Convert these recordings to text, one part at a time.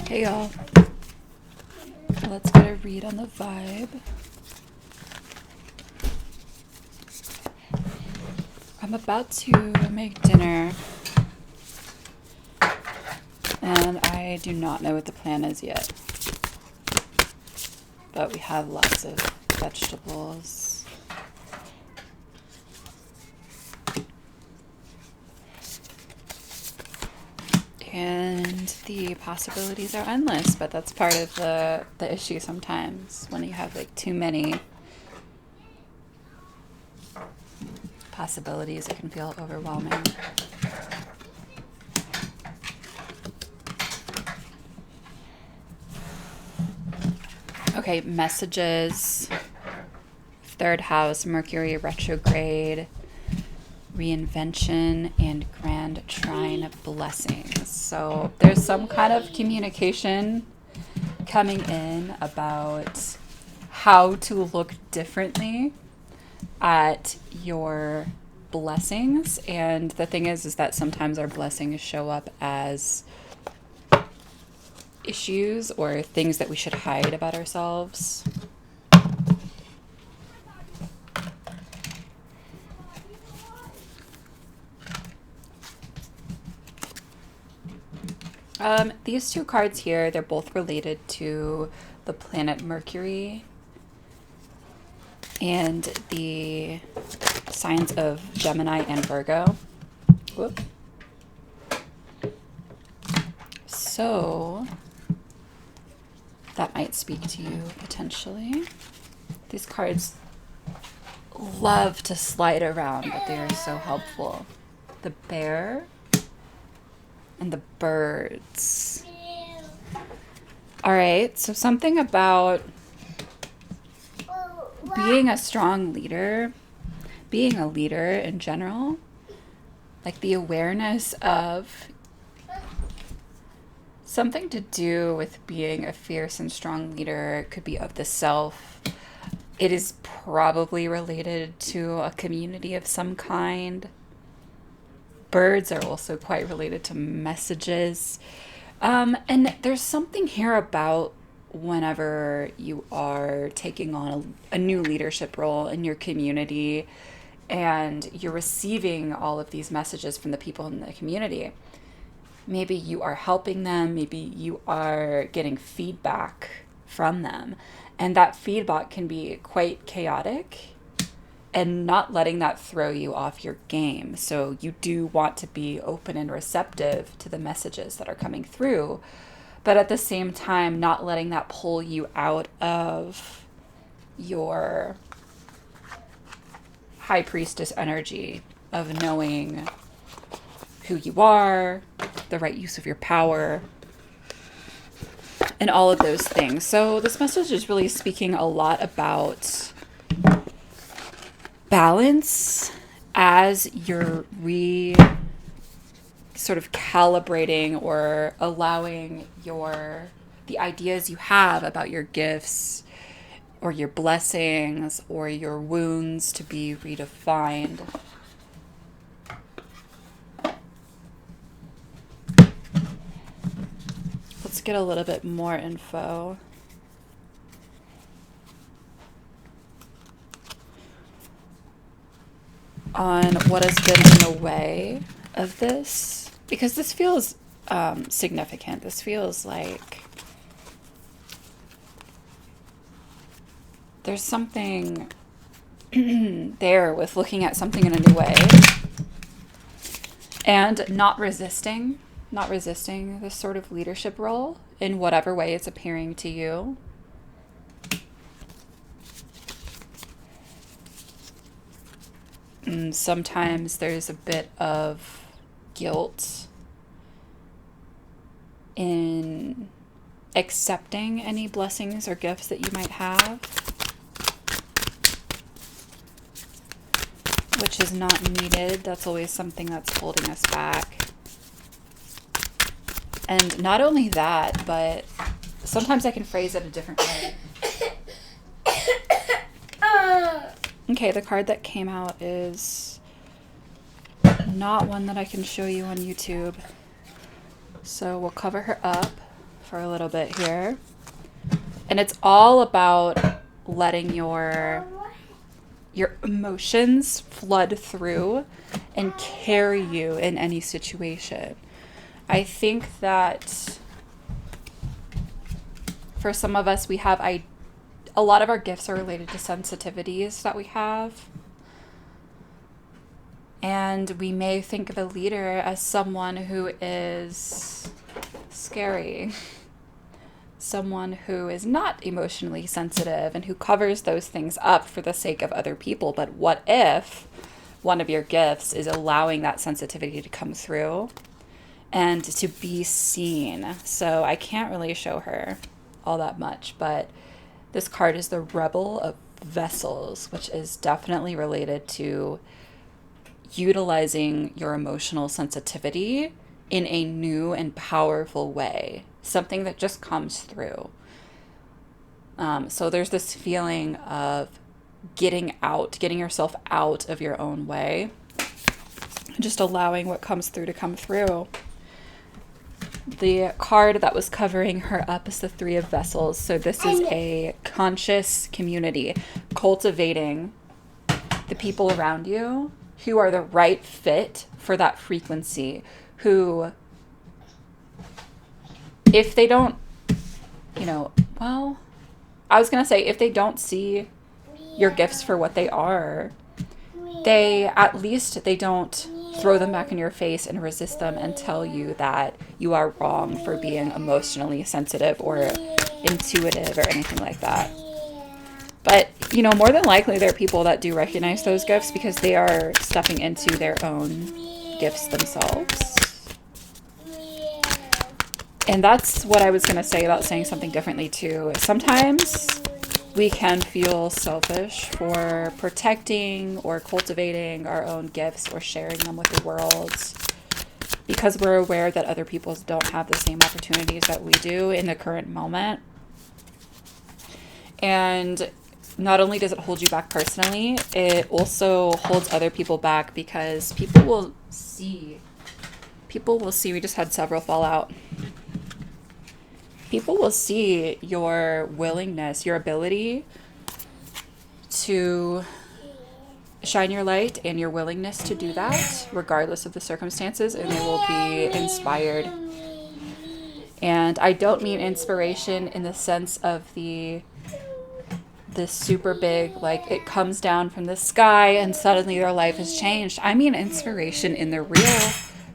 Hey y'all, let's get a read on the vibe. I'm about to make dinner and I do not know what the plan is yet, but we have lots of vegetables. And the possibilities are endless, but that's part of the issue sometimes when you have like too many possibilities. It can feel overwhelming. Okay, messages. Third house, Mercury retrograde, reinvention, and grand trine blessings. So there's some kind of communication coming in about how to look differently at your blessings. And the thing is that sometimes our blessings show up as issues or things that we should hide about ourselves. These two cards here, they're both related to the planet Mercury and the signs of Gemini and Virgo. Whoop. So that might speak to you potentially. These cards love to slide around, but they are so helpful. The bear and the birds. All right, so something about being a strong leader, being a leader in general, like the awareness of something to do with being a fierce and strong leader. It could be of the self. It is probably related to a community of some kind. Birds are also quite related to messages. And there's something here about whenever you are taking on a new leadership role in your community and you're receiving all of these messages from the people in the community. Maybe you are helping them, maybe you are getting feedback from them. And that feedback can be quite chaotic, and not letting that throw you off your game. So you do want to be open and receptive to the messages that are coming through, but at the same time, not letting that pull you out of your high priestess energy of knowing who you are, the right use of your power, and all of those things. So this message is really speaking a lot about balance as you're sort of calibrating or allowing the ideas you have about your gifts or your blessings or your wounds to be redefined. Let's get a little bit more info. On what has been in the way of this, because this feels significant. This feels like there's something there with looking at something in a new way and not resisting this sort of leadership role in whatever way it's appearing to you. And sometimes there's a bit of guilt in accepting any blessings or gifts that you might have, which is not needed. That's always something that's holding us back. And not only that, but sometimes I can phrase it a different way. Okay, the card that came out is not one that I can show you on YouTube. So we'll cover her up for a little bit here. And it's all about letting your emotions flood through and carry you in any situation. I think that for some of us, we have a lot of our gifts are related to sensitivities that we have. And we may think of a leader as someone who is scary, someone who is not emotionally sensitive and who covers those things up for the sake of other people. But what if one of your gifts is allowing that sensitivity to come through and to be seen? So I can't really show her all that much, but this card is the Rebel of Vessels, which is definitely related to utilizing your emotional sensitivity in a new and powerful way, something that just comes through. So there's this feeling of getting yourself out of your own way, just allowing what comes through to come through. The card that was covering her up is the Three of Vessels. So this is a conscious community, cultivating the people around you who are the right fit for that frequency, who, if they don't, I was going to say, if they don't see your gifts for what they are, they don't throw them back in your face and resist them and tell you that you are wrong for being emotionally sensitive or intuitive or anything like that. But, more than likely there are people that do recognize those gifts because they are stepping into their own gifts themselves. And that's what I was going to say about saying something differently too. Sometimes we can feel selfish for protecting or cultivating our own gifts or sharing them with the world because we're aware that other people don't have the same opportunities that we do in the current moment. And not only does it hold you back personally, it also holds other people back because people will see, we just had several fall out. People will see your willingness, your ability to shine your light and your willingness to do that, regardless of the circumstances, and they will be inspired. And I don't mean inspiration in the sense of this super big, like it comes down from the sky and suddenly their life has changed. I mean inspiration in the real,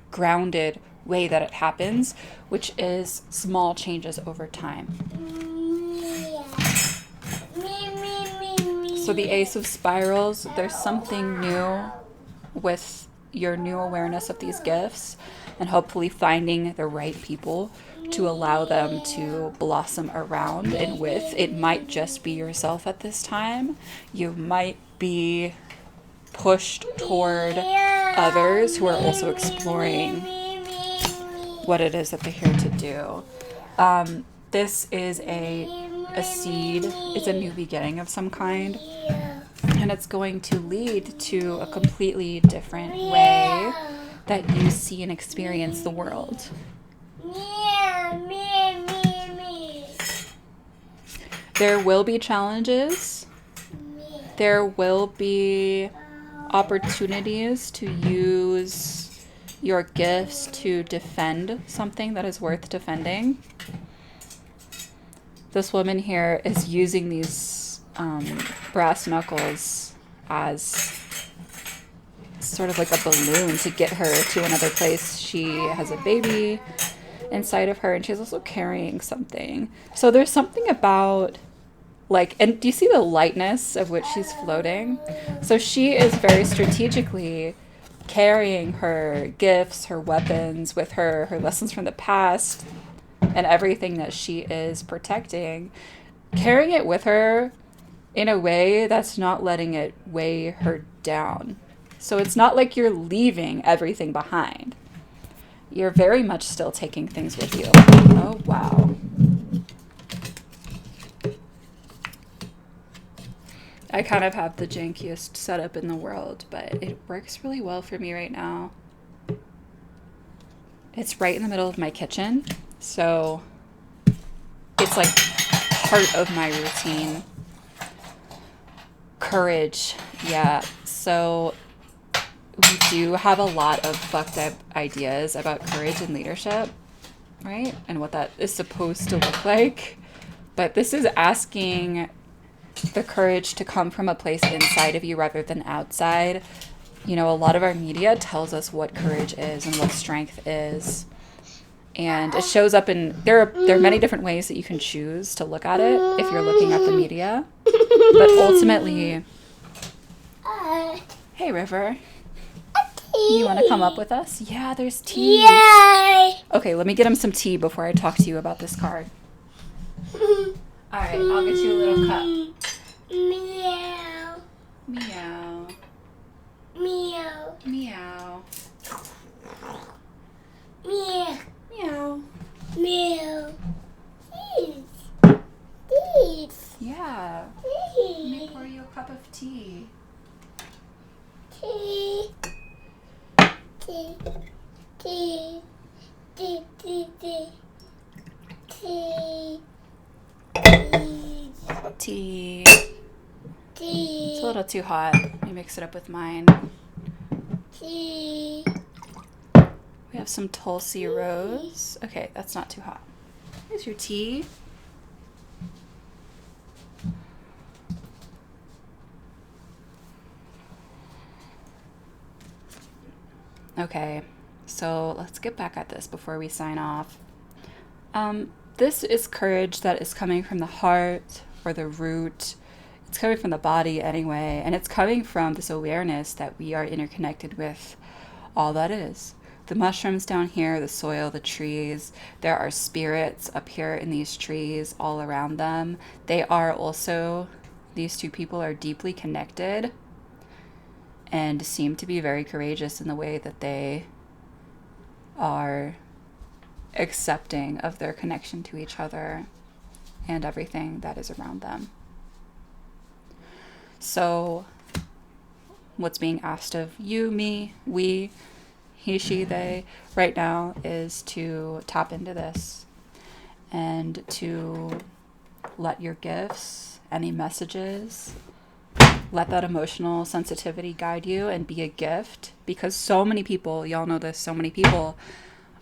grounded way that it happens, which is small changes over time. So the Ace of Spirals, there's something new with your new awareness of these gifts and hopefully finding the right people to allow them to blossom around and with. It might just be yourself at this time. You might be pushed toward others who are also exploring what it is that they're here to do. This is a seed. It's a new beginning of some kind. And it's going to lead to a completely different way that you see and experience the world. There will be challenges. There will be opportunities to use your gifts to defend something that is worth defending. This woman here is using these brass knuckles as sort of like a balloon to get her to another place. She has a baby inside of her and she's also carrying something. So there's something about and do you see the lightness of which she's floating? So she is very strategically carrying her gifts, her weapons with her lessons from the past, and everything that she is protecting, carrying it with her in a way that's not letting it weigh her down. So it's not like you're leaving everything behind. You're very much still taking things with you. Oh, wow. I kind of have the jankiest setup in the world, but it works really well for me right now. It's right in the middle of my kitchen, so it's like part of my routine. Courage. Yeah. So we do have a lot of fucked up ideas about courage and leadership, right? And what that is supposed to look like. But this is asking the courage to come from a place inside of you rather than outside. You know, a lot of our media tells us what courage is and what strength is. And it shows up in there are many different ways that you can choose to look at it if you're looking at the media. But ultimately, hey River, you want to come up with us? Yeah, there's tea. Yay! Okay, let me get him some tea before I talk to you about this card. Alright, I'll get you a little cup. Meow. Meow. Meow. Meow. Meow. Meow. Meow. Teeth. Yeah. Let me pour you a cup of tea. Tea. Tea. Tea. Tea. Tea. Tea. Tea. Tea. Tea. It's a little too hot. Let me mix it up with mine. Tea. We have some Tulsi Rose. Okay, that's not too hot. Here's your tea. Okay, so let's get back at this before we sign off. This is courage that is coming from the heart or the root. It's coming from the body anyway, and it's coming from this awareness that we are interconnected with all that is. The mushrooms down here, the soil, the trees, there are spirits up here in these trees all around them. They are also, these two people are deeply connected and seem to be very courageous in the way that they are accepting of their connection to each other and everything that is around them. So what's being asked of you, me, we, he, she, they, right now is to tap into this and to let your gifts, any messages, let that emotional sensitivity guide you and be a gift, because so many people, y'all know this, so many people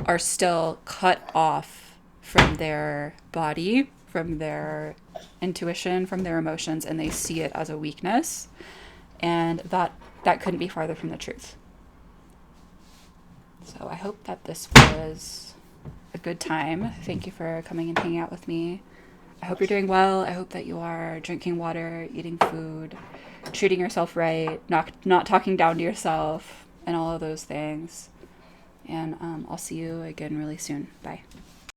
are still cut off from their body, from their intuition, from their emotions, and they see it as a weakness, and that couldn't be farther from the truth. So I hope that this was a good time. Thank you for coming and hanging out with me. I hope you're doing well. I hope that you are drinking water, eating food, treating yourself right, not talking down to yourself, and all of those things. And I'll see you again really soon. Bye.